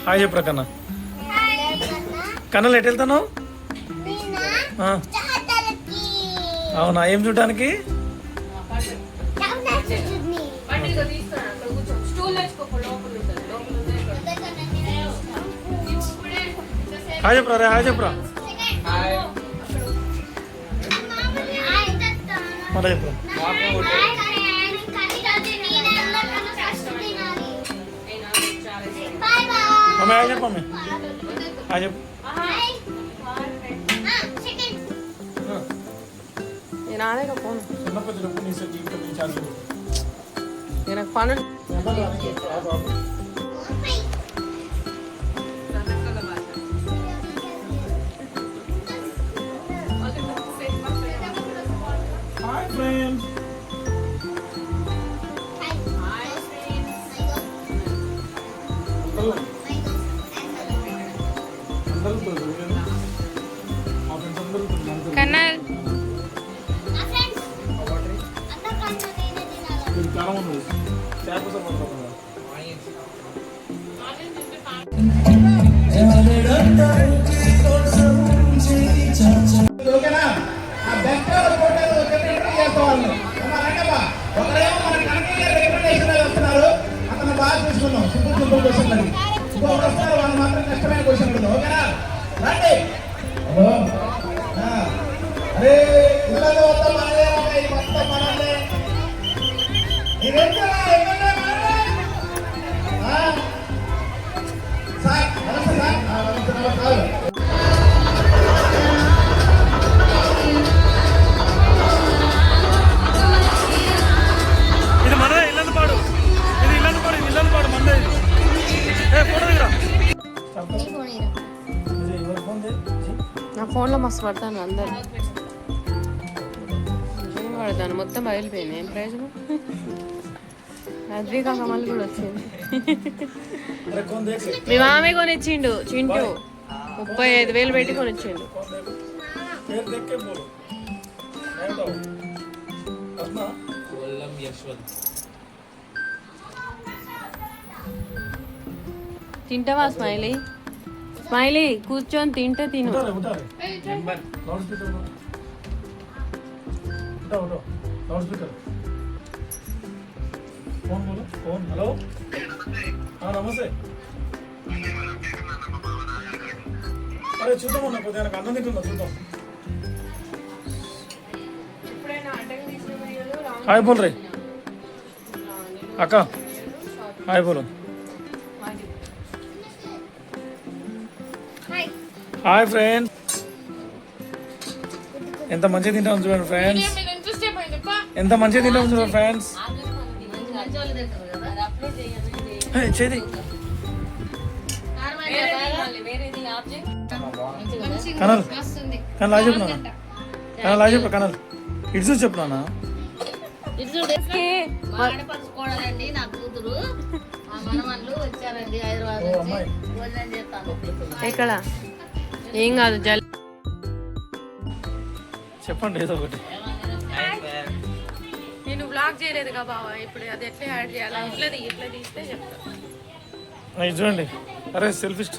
Hi చెప్పరా కన్నా. కన్నలు ఎటు వెళ్తాను? అవునా, ఏం చూడటానికి? హాయ్ చెప్పరా రే, హాయ్ చెప్పరా. మళ్ళీ చెప్పరా. మమ్మీ హాయ్ చెప్పు. మమ్మీ హాయ్ చెప్పు. எனக்கு பன்னெண்டு కన్నల్ అతను బాగా చూసుకున్నాం. సింపుల్ క్వశ్చన్ అది. ఇంకొకరు వస్తారు, వాళ్ళు మాత్రం కష్టమైన క్వశ్చన్ ఉంటుంది. ఓకేనా? రండి. అరే ఇళ్ళలో మొత్తం మనదే, మొత్తం మనదే. సార్ నమస్తే సార్. ఇది మనదే, ఇల్లు పాడు. ఇది ఇల్లు పాడు, ఇల్లు పాడు మనదే. ఫోటో దిగరా. నా ఫోన్లో మస్తు పడతాను అందరు పడతాను. మొత్తం బయలుపోయింది. ఏం ప్రయోజనం? అద్వి కాక మళ్ళీ కూడా వచ్చింది. మీ మామే కొనిచ్చిండు చింటూ. 35,000 పెట్టి కొనిచ్చిండు. తింటావా స్మైలీ? స్మైలీ కూర్చొని తింటే తిను. హలో నమస్తే. అరే చూద్దాం అన్న, కొద్దిగా అన్నం తింటున్నా, చూద్దాం. హాయ్ బోల్ రే అక్క. హాయ్ బోలు. హాయ్ ఫ్రెండ్స్, ఎంత మంచిగా తింటాం చూడండి ఫ్రెండ్స్. ఎంత మంచిగా తింటాం చూడండి ఫ్రెండ్స్. చేది కనల్ కనల్ చెప్పు నాన్న. కనల్ చెప్పు. కనల్ ఇటు చూసి చెప్పు నాన్న. ఎక్కడ ఏం కాదు జల్ చెప్పండి ఏదో ఒకటి. నేను బ్లాక్ చేయలేదు కదా బావా. ఇప్పుడు అది ఎట్లా యాడ్ చేయాలి? ఇట్లా తీస్తే చెప్తా. చూడండి. అరే సెల్ఫిస్ట్